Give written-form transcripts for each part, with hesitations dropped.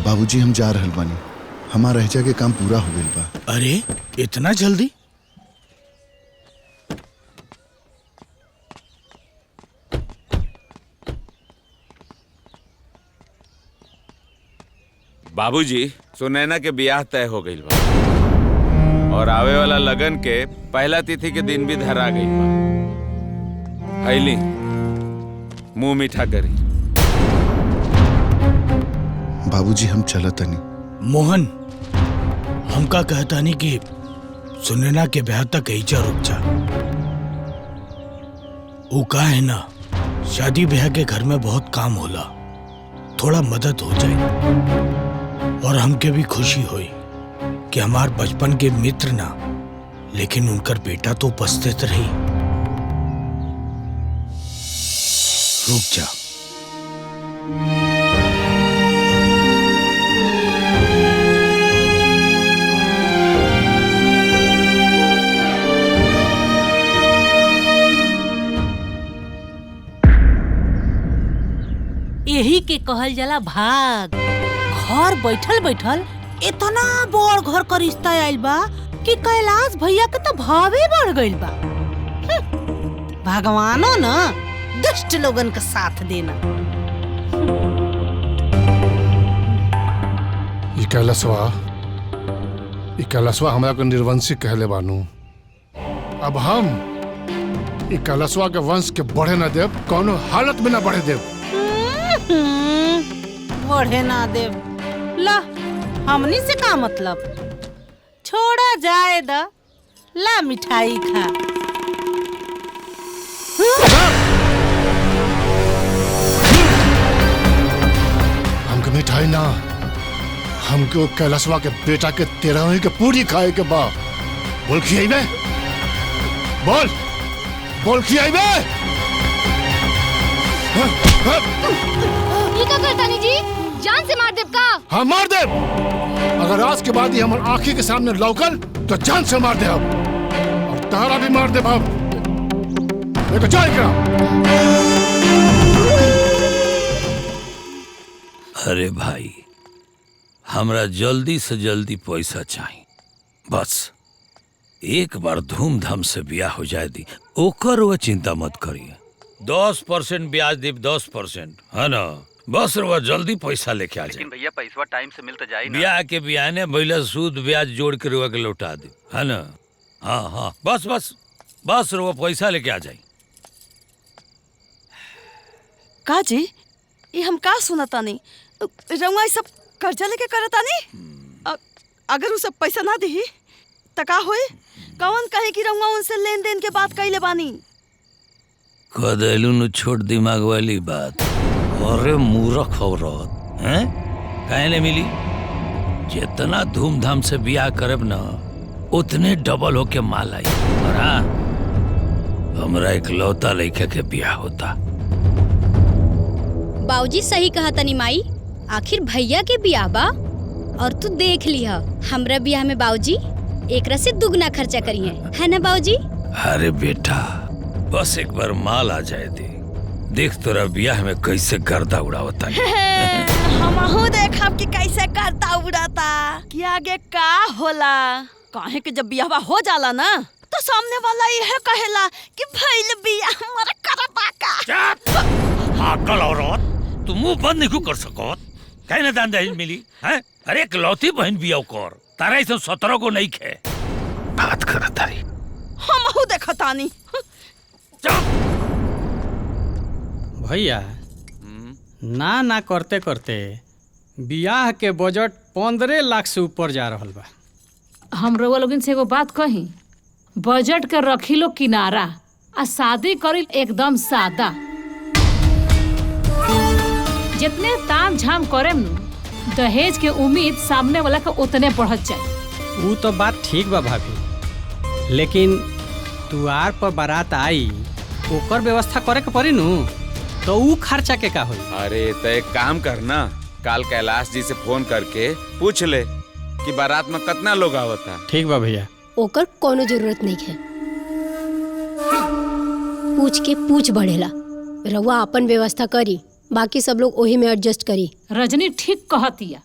बाबूजी हम जा रहल बानी, हमार रहजा के काम पूरा हो गइल बा। अरे इतना जल्दी? बाबूजी सुनैना के ब्याह तय हो गइल बा और आवे वाला लगन के पहला तिथि के दिन भी धरा गइल बा। हैली मुंह मीठा करी। बाबूजी हम चलतनी। मोहन हमका कहता नहीं कि सुनैना के ब्याह तक ऐजा रुक जा। वो का है ना, शादी ब्याह के घर में बहुत काम होला, थोड़ा मदद हो जाए और हमके भी खुशी हुई कि हमार बचपन के मित्र ना, लेकिन उनकर बेटा तो उपस्थित रही। रुक जा। यही के कहल जाला भाग। घर बैठल बैठल इतना बड़ घर का रिश्ता आइल बा कि कैलाश भैया के तो भावे बढ़ गइल बा। भगवानो ना दुष्ट लोगन का साथ देना। ई कैलाशवा हमरा को निर्वंशी कहले बानू। अब हम ई कैलाशवा के वंश के बढ़े न देव, कौनो हालत में न बढ़े देव। बढ़े ना देव ला, हमनी से का मतलब? छोड़ा जाए दा, ला मिठाई खा। हमके मिठाई ना, हमको कैलाशवा के बेटा के 13वीं के पूरी खाए के बा। बोल खियाइबे, बोल खियाइबे। ये का करतानी जी? जान से मार देब का? हाँ मार देब। अगर आज के बाद ही हमारे आंखी के सामने लौकल तो जान से मार देब और तारा भी मार देब। अब देखो जाए। अरे भाई, हमरा जल्दी से जल्दी पैसा चाहिए। बस एक बार धूमधाम से ब्याह हो जाए दी, ओकर वो चिंता मत करिए। 10% ब्याज दी, 10%, है ना? बस रुआ जल्दी पैसा लेके आ जाए। लेकिन भैया पैसा टाइम से मिलता जाए ना। ब्याह के बियाने भैया सूद ब्याज जोड़ के रुआ के लौटा दे, है ना? हाँ बस रुआ पैसा लेके आ जाए। का जी, ये हम का सुनता नहीं? रउआ सब कर्जा लेके करता नहीं? अगर उ सब पैसा ना दी त का होई? कौन कहे कि रउआ उनसे लेन देन के बात कइले बानी? कदेलू नु छोट दिमाग वाली बात। अरे मूर्ख औरत हैं? काहे ने मिली? जितना धूमधाम से ब्याह करब ना, उतने डबल होके माल आई। और हाँ, हमरा इकलौता लड़का के ब्याह होता। बाबूजी सही कहा तनी माई, आखिर भैया के ब्याह बा और तू देख लिया हमरा ब्याह में बाबूजी एकरा से दुगना खर्चा करिए, है ना बाबूजी? अरे बेटा, बस एक बार माल आ जाए दे, देख तोरा ब्याह में कैसे गर्दा उड़ावता है। हमहू देखब कि कैसे गर्दा उड़ाता। कि आगे का होला? काहे कि जब ब्याह हो जाला ना तो सामने वाला यह कहेला कि भइल ब्याह हमारा करबा का। पागल औरत, तू मुंह बंद नहीं कर सकत? काहे ना दान दहेज मिली है? अरे इकलौती बहन बियाह कर, तारा ऐसे 17 को नहीं खे बात करत तारी। हमहू देखतानी। भैया ना करते करते बियाह के बजट 15 लाख से ऊपर जा रहल बा। हम रउआ लोगन से एगो बात कही, बजट के रखी लो किनारा आ शादी करी एकदम सादा। जितने ताम झाम करेम नु, दहेज के उम्मीद सामने वाला का उतने बढ़त जाए। वो तो बात ठीक बा भाभी, लेकिन दुआर पर बारात आई ओकर व्यवस्था करे के पड़ी नु, तो ऊ खर्चा के का होई? अरे तो एक काम करना, काल कैलाश जी से फोन करके पूछ ले कि बारात में कितना लोग आवता। ठीक बा भैया। ओकर कोनो जरूरत नहीं है, पूछ के पूछ बढ़ेला। रउआ अपन व्यवस्था करी, बाकी सब लोग ओही में एडजस्ट करी। रजनी ठीक कहतिया,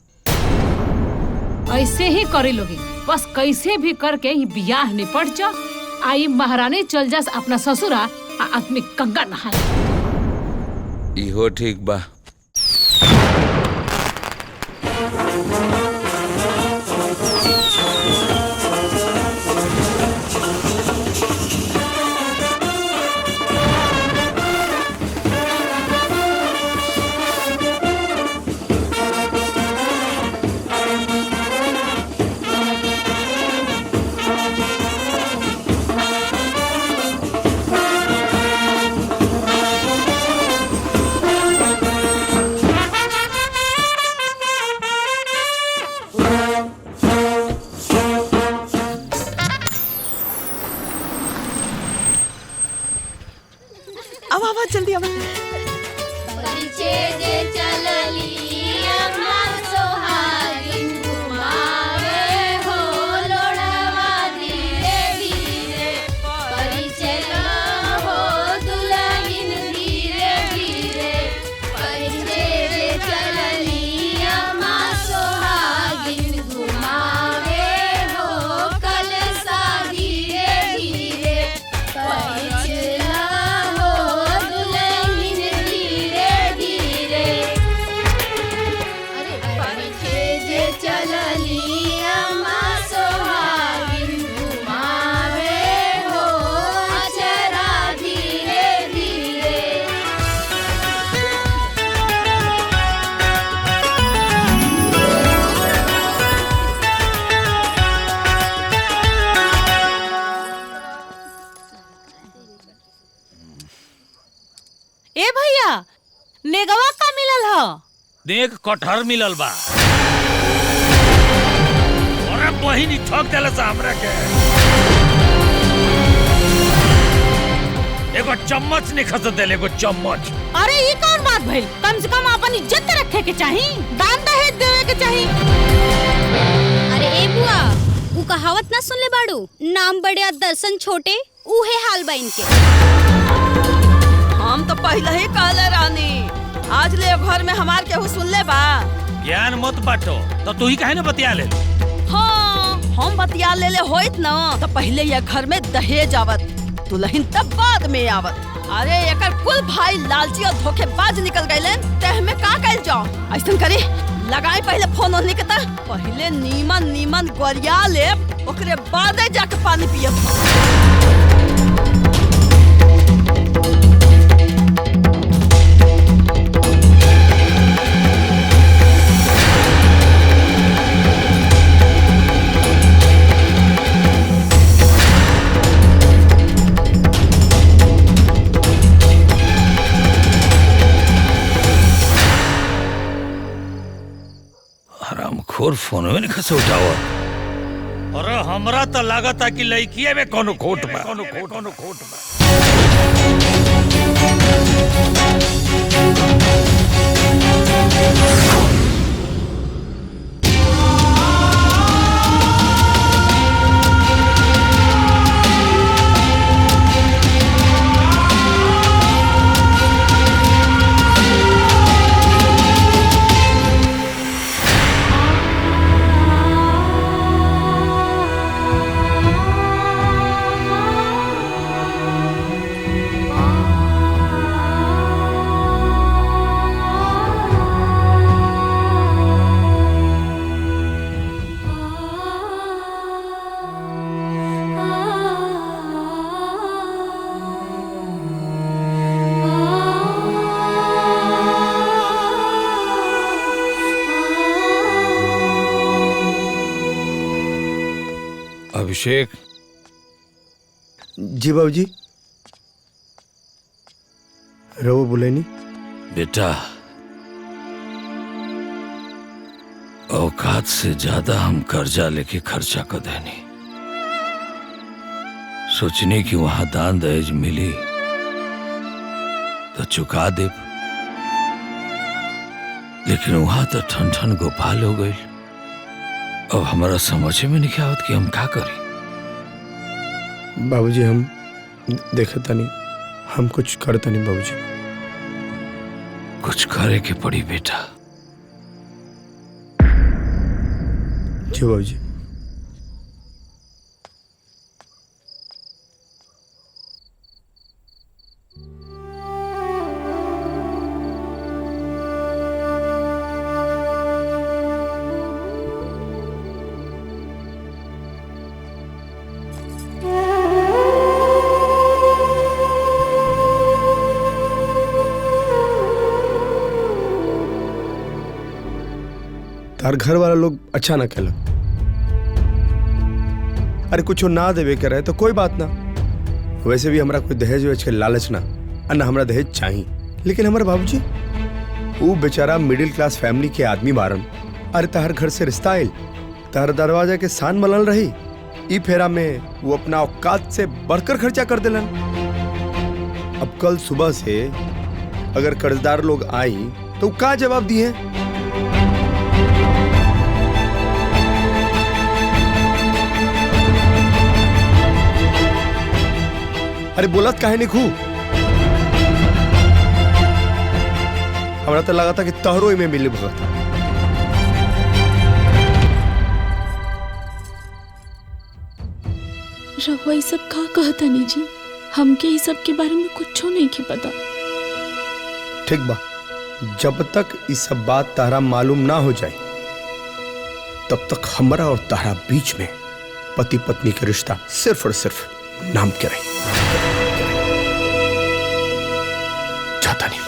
ऐसे ही करे लोगे, बस कैसे भी करके ही बियाह निपट जा। आई महारानी चल जास अपना ससुरा आ आदमी गंगा नहा। इहो ठीक बा। अब जल्दी अब ए भैया नेगवा का मिलल ह? देख कटहर मिलल बा। अरे बहिनी ठोक देला सा हमरा के। एगो चम्मच नहीं खस देले, एगो चम्मच। अरे ये कौन बात भइल? कम से कम अपन इज्जत रखे के चाही, दान दहेज देवे के चाही। अरे ए बुआ, ऊ कहावत ना सुन ले बाड़ू, नाम बड़े दर्शन छोटे, उहे हाल बा इनके। हम तो पहले ही कहले रानी, आज ले घर में हमार केहू सुन ले बा। ज्ञान मत बांटो, तो तू ही काहे ना बतिया ले। हाँ, हम बतिया ले होइत ना तो पहले ये घर में दहेज आवत, दुल्हन तब बाद में आवत। अरे एकर कुल भाई लालची और धोखेबाज निकल गए, ते हमें का कइल जाओ? ऐसन करी लगाई पहले फोन ओन निकता, पहले नीमन नीमन गोरिया ले, ओकरे बाद जाके पानी पियत। खोर फोन में नहीं उठाओ। अरे हमरा तो लागत है कि लड़किए में कोनो खोट बा। अभिषेक। जी बाबूजी। रवो बोले नहीं बेटा, औकात से ज्यादा हम कर्जा लेके खर्चा कर देनी। सोचने की वहां दान दहेज मिली तो चुका दे, लेकिन वहां तो ठन ठन गोपाल हो गई। अब हमारा समझ में नहीं आवत कि हम क्या करें। बाबूजी हम देखे तनी, हम कुछ करते नहीं बाबूजी। कुछ करे के पड़ी बेटा। जी बाबूजी। तार घर वाला लोग अच्छा ना कहला। अरे कुछ ना देवे के रहे तो कोई बात ना। वैसे भी हमरा कोई दहेज वेज के लालच ना, और ना हमरा दहेज चाहिए। लेकिन हमारे बाबूजी वो बेचारा मिडिल क्लास फैमिली के आदमी बारन। अरे तार घर से रिश्ता आयल, तार दरवाजा के सान मलल रही, ई फेरा में वो अपना औकात से बढ़कर खर्चा कर दिलन। अब कल सुबह से अगर कर्जदार लोग आई तो का जवाब दिए? अरे बोलत काहे नहीं खूब? हमरा तो लगा था कि तहरो में मिले भगत था। रहुआ ये सब का कहता नहीं जी, हमके ये सब के बारे में कुछ नहीं के पता। ठीक बा, जब तक ये सब बात तारा मालूम ना हो जाए तब तक हमरा और तारा बीच में पति पत्नी का रिश्ता सिर्फ और सिर्फ नाम के रहे। जाता नहीं।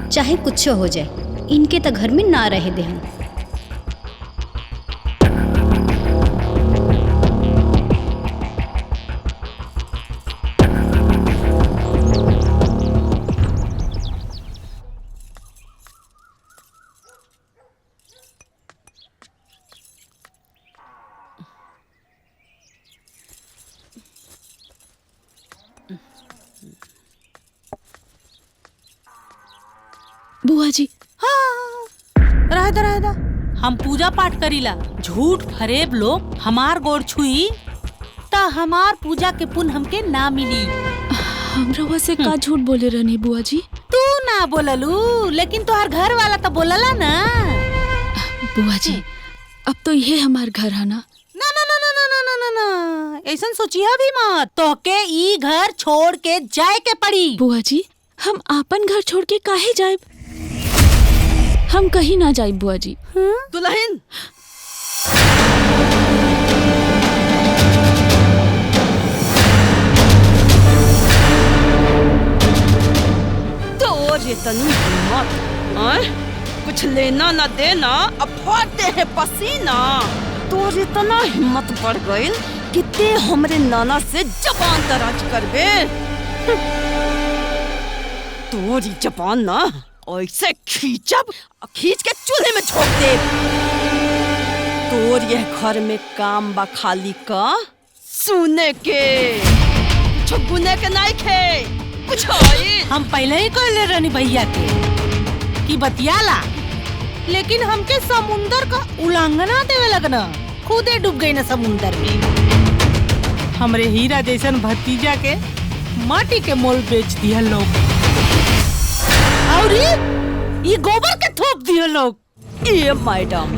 चाहे कुछ हो जाए, इनके तो घर में ना रहे दे हम। बुआ जी, हाँ रहदा हम पूजा पाठ करीला। झूठ फरेब लोग हमार गोड़ छुई ता हमार पूजा के पुण्य हमके ना मिली। हम रवा से का झूठ बोले रहनी बुआ जी? तू ना बोललू, लेकिन तोहार घर वाला तो बोलला ना। बुआ जी, अब तो ये हमार घर है ना। ना ना ना ना ना ना ना ना ना, ऐसा सोचिया भी मत। तोके ई घर छोड़ के जाए के पड़ी। बुआ जी, हम आपन घर छोड़ के काहे जाए? हम कहीं ना जाए बुआ जी। दुल्हन, तो ये तनी हिम्मत, कुछ लेना ना देना, अब फाड़ते हैं पसीना। तो इतना हिम्मत बढ़ गई कि ते हमरे नाना से जबान दराज करबे। तोरी जबान ना ऐसे खींचब, खींच के चूल्हे में छोड़ दे। तोर यह घर में काम बा खाली का सुने के, कुछ गुने के नहीं खे। कुछ हम पहले ही कहले रहनी भैया के कि बतियाला, लेकिन हमके समुंदर का उल्लंघना देवे लगना। खुदे डूब गई ना समुंदर में। हमरे हीरा जैसन भतीजा के माटी के मोल बेच दिया लोग, और ये गोबर के थोप दिए लोग। ये मैडम,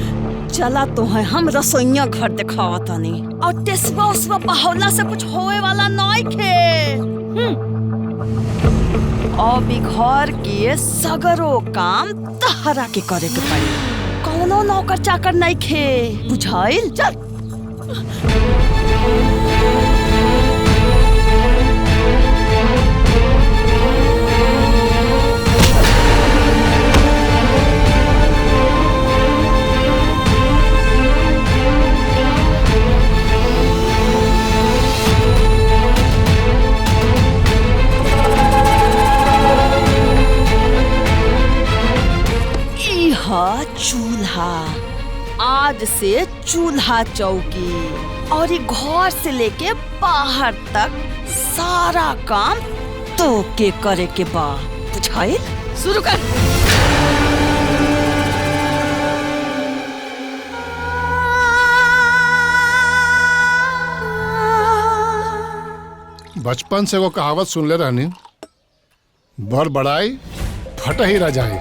चला तो है हम रसोइया घर दिखावा तनी, और टेस्बा उसबा बहौला से कुछ होए वाला नहीं खे। अब घर के सगरो काम तहरा के करे के पड़ी, कौनो नौकर चाकर नहीं खे, बुझाइल? चल। बेड से चूल्हा चौकी और ये घर से लेके बाहर तक सारा काम तो के करे के बा, बुझाइल? शुरू कर। बचपन से वो कहावत सुन ले रहनी, बड़ बड़ाई फट ही रह जाए।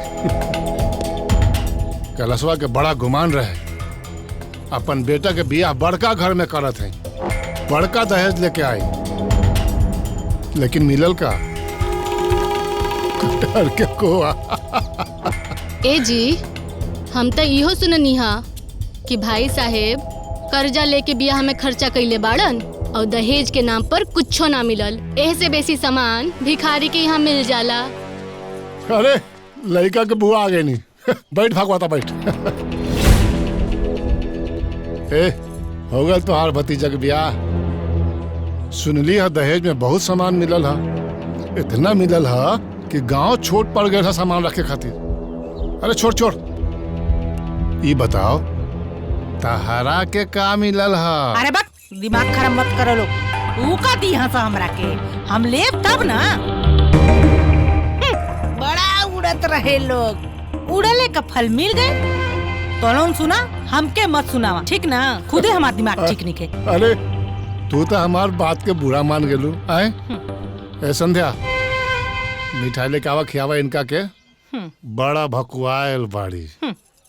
कलशवा के बड़ा गुमान रहे, अपन बेटा के बियाह बड़का घर में करत है, बड़का दहेज लेके आई, लेकिन मिलल का डर के कोआ। ए जी, हम तो इहो सुननी हा कि भाई साहेब कर्जा लेके बियाह में खर्चा कइले बाड़न और दहेज के नाम पर कुछो ना मिलल। एह से बेसी सामान भिखारी के यहाँ मिल जाला। अरे लड़का के बुआ आ गई नहीं। बैठ भागवाता बैठ। ए हो गल तो हार भतीजा के ब्याह। सुनली है दहेज में बहुत सामान मिलल है, इतना मिलल है कि गांव छोट पड़ गया था सामान रखे खातिर। अरे छोड़ छोड़, ये बताओ तहरा के का मिलल है? अरे बक दिमाग खराब मत करो लोग, तू का दी हंसा हमरा के, हम लेब तब ना। बड़ा उड़त रहे लोग, उड़ले का फल मिल गए। तो सुना, हमके मत सुनावा, ठीक ना? खुदे हमार दिमाग ठीक नहीं है। अरे तू तो हमार बात के बुरा मान गेलू आए। ए संध्या, मिठाई लेके आवा, खियावा इनका के, बड़ा भकुआयल बाड़ी।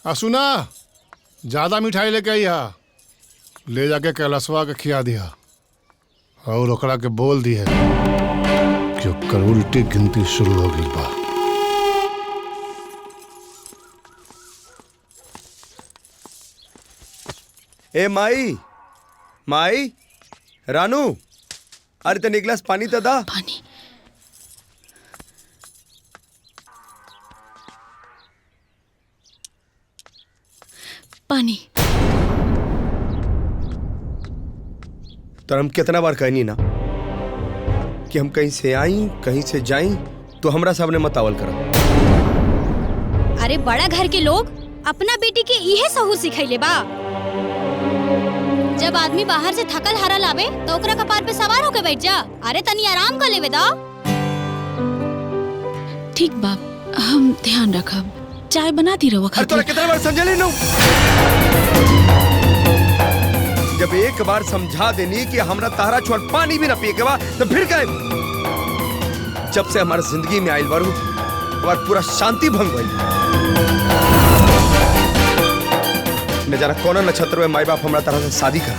आ सुना, ज्यादा मिठाई लेके आई हा, ले जाके कैलाशवा के खिया दिया और ओकरा के बोल दी है कि ओकर उल्टी गिनती शुरू हो गई बा। ए माई, माई, रानू, अरे तने एक गिलास पानी तो दा। पानी। पानी। तो हम कितना बार कहनी ना कि हम कहीं से आई कहीं से जाई तो हमरा सामने मत आवल करो। अरे बड़ा घर के लोग अपना बेटी के इहे सहू सिखैले बा। जब आदमी बाहर से थकल हारल आवे तो ओकरा कपार पे सवार होके बैठ जा। अरे तनी आराम कर लेवे दा। ठीक बाप, हम ध्यान रखब। चाय बना दी रहो खातिर। तोरा कितना बार समझा लेनू? जब एक बार समझा देनी कि हमरा तारा छोड़ पानी भी ना पिए के बा, तो फिर कहे? जब से हमारे जिंदगी में आइल बारू, हमार पूरा शांति भंग भइल। न जाना कौन नक्षत्र में माई बाप हमरा तरह से शादी करा।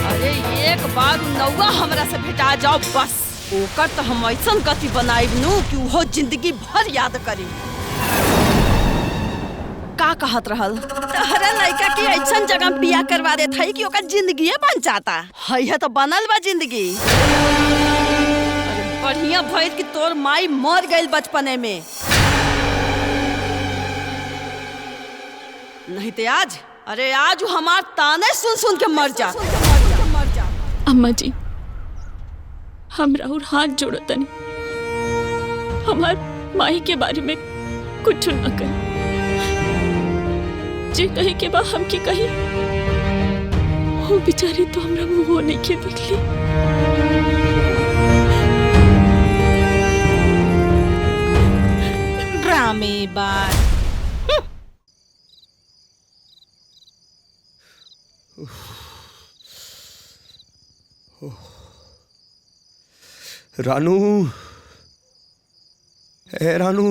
अरे एक बार नौवा हमरा से भेटा जाओ बस, ओकर तो हम ऐसा गति बनाइब नु कि वो जिंदगी भर याद करी। का कहत रहल? तहरा लड़का के ऐसा जगह बिया करवा देत हई कि ओकर जिंदगी बन जाता है। तो बनल बा जिंदगी। अरे बढ़िया भइल कि तोर माई मर गइल बचपने में, नहीं ते आज, अरे आज हमार ताने सुन सुन के मर जा। अम्मा जी, हमरा और हाथ जोड़ो तनी, हमार माई के बारे में कुछ ना कर। जे कहे के बा हमके कही, वो बेचारी तो हमरा मुंह नहीं के देखली। ड्रामे बात। रानू, ए रानू,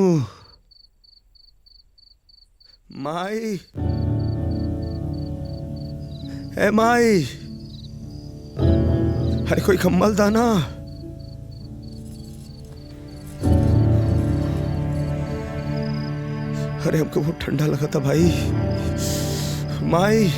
माई, ए माई, अरे कोई कम्बल दाना। अरे हमको बहुत ठंडा लगा था भाई। माई,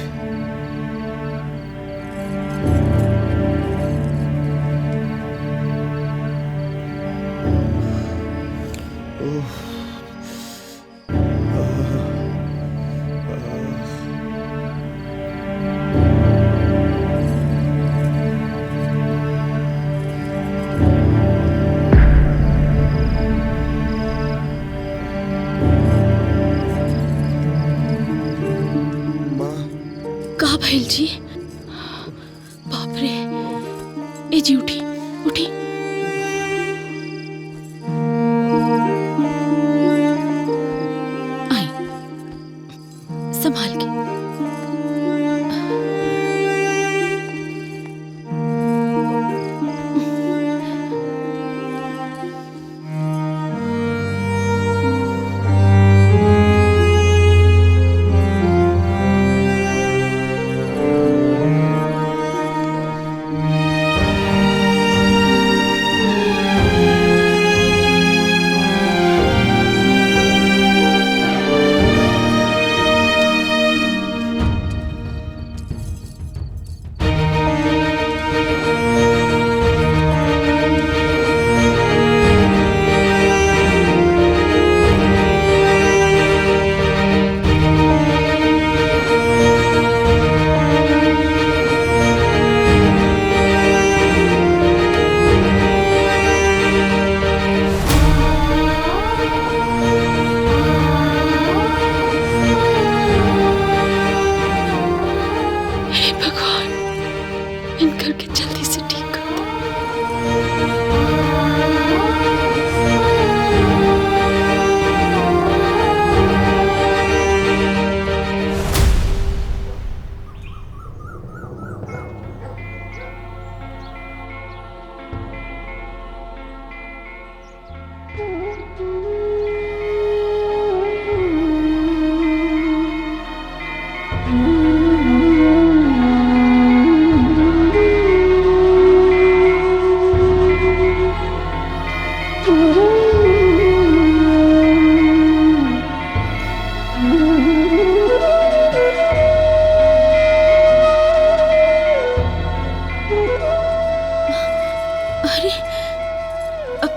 भैल जी, बाप रे। ए जी उठी उठी। आई, संभाल के।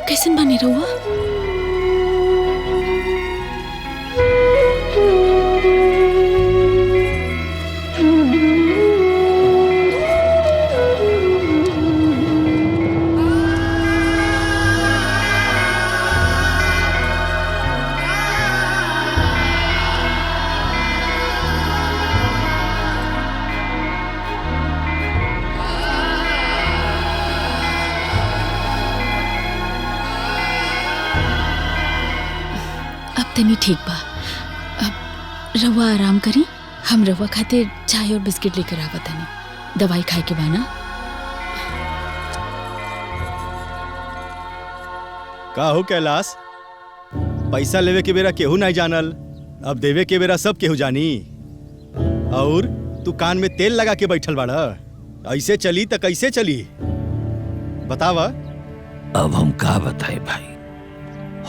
कैसन बनी रहुआ? तनी ठीक बा। अब रवा आराम करी, हम रवा खातिर चाय और बिस्किट लेकर आवा तनी। दवाई खाए के बाना। का हो कैलाश, पैसा लेवे के बेरा केहू नहीं जानल, अब देवे के बेरा सब केहू जानी। और तू कान में तेल लगा के बैठल बाड़ा, ऐसे चली त कैसे चली बतावा। अब हम का बताए भाई,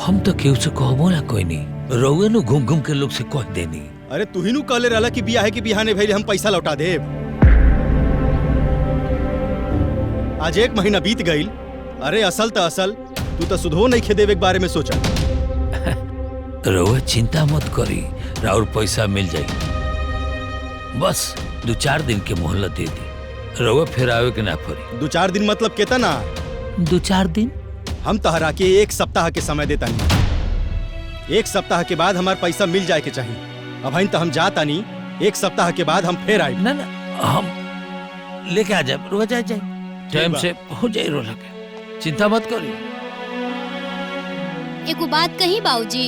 हम तो केहू से कहबो ना कोई नहीं, रउए नु घूम घूम के लोग से कह देनी। अरे तू ही नु कहले रहला कि बियाह के बिहाने भइले हम पैसा लौटा देब। आज 1 महीना बीत गईल। अरे असल त असल, तू तो सुधो नहीं खे देवे के बारे में सोचा। रउए चिंता मत करी, राउर पैसा मिल जाई। बस 2-4 दिन के मोहलत दे दी, रउए फिर आवे के ना पड़ी। 2-4 दिन मतलब केतना? 2-4 दिन हम तहरा के 1 सप्ताह के समय देता नहीं। 1 सप्ताह के बाद हमार पैसा मिल जाए के चाहिए। अब हन तो हम जाता नहीं, 1 सप्ताह के बाद हम फिर आए। ना ना हम लेके आ जाए, रोज आ जाए, टाइम से हो जाए रो लगे, चिंता मत करिए। एगो बात कही बाबूजी,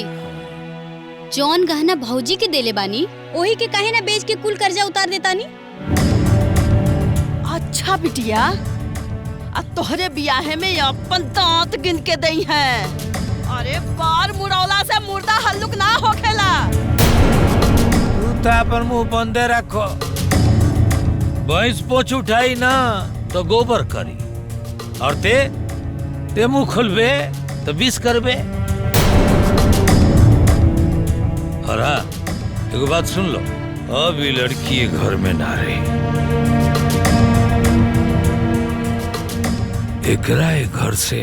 जौन गहना भौजी के देले बानी ओही के काहे ना बेच के कुल कर्जा उतार देता नी। अच्छा बिटिया, अब तोहरे बियाहे में अपन दांत गिन के दई है। अरे बार मुड़ौला से मुर्दा हल्लुक ना होखेला। तू तो अपन मुंह बंदे रखो, भैंस पोछ उठाई ना तो गोबर करी, और ते मुंह खोलबे तो विष करबे। और हाँ, एगो बात सुन लो, अब ये लड़की घर में ना रही, एकरा घर से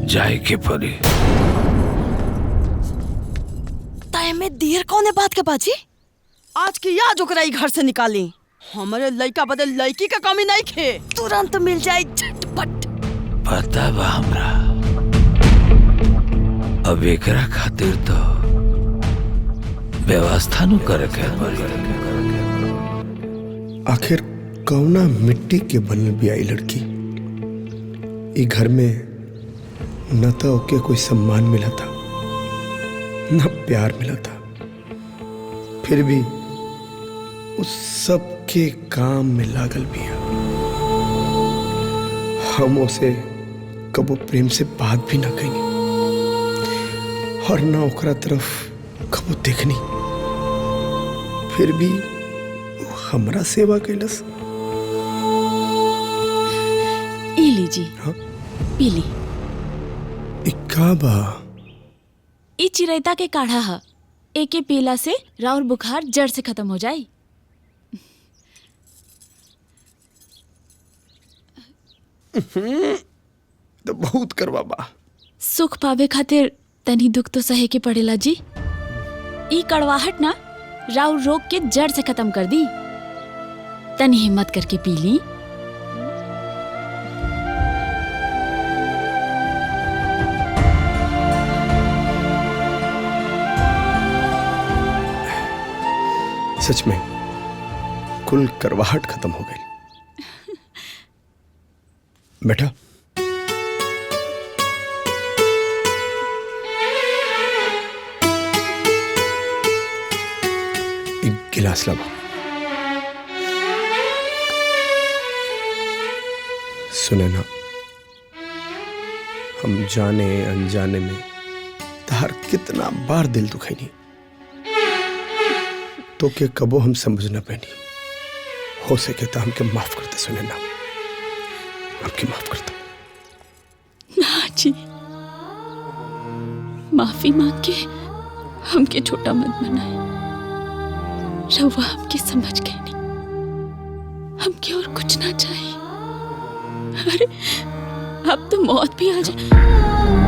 जाए के पड़ी। तय में देर कौने बात के बाजी? आज की याद ओकरा ई घर से निकाली। हमारे लड़का बदल लड़की का कमी नहीं खे, तुरंत मिल जाए झटपट। पता बा हमरा, अब एकरा खातिर तो व्यवस्था नु करे के पड़ी। आखिर कौना मिट्टी के बनल भी आई लड़की। ई घर में न तो ओके कोई सम्मान मिला था न प्यार मिला था, फिर भी उस सब के काम में लागल भी है। हम उसे कबो प्रेम से बात भी ना कही और ना ओकरा तरफ कबो देखनी, फिर भी वो हमरा सेवा कैलस। ई लीजी। हाँ? पी ली। का बा? ई चिरैता के काढ़ा है, एके पीला से राउर बुखार जड़ से खत्म हो जाए। तो बहुत करवा बा। सुख पावे खातिर तनी दुख तो सहे के पड़ेला जी। ई कड़वाहट ना राउर रोग के जड़ से खत्म कर दी। तनी हिम्मत करके पी ली। सच में कुल करवाहट खत्म हो गई। बेटा एक गिलास लाओ। सुने ना, हम जाने अनजाने में तार कितना बार दिल दुखाई तो के कबो हम समझ न पैनी। हो सके तो हमके माफ करते। सुने ना, हमके माफ करते। ना जी, माफी मांग के हमके छोटा मत बनाए। रवा हमके समझ गए नहीं, हमके और कुछ ना चाहिए। अरे अब तो मौत भी आ जाए।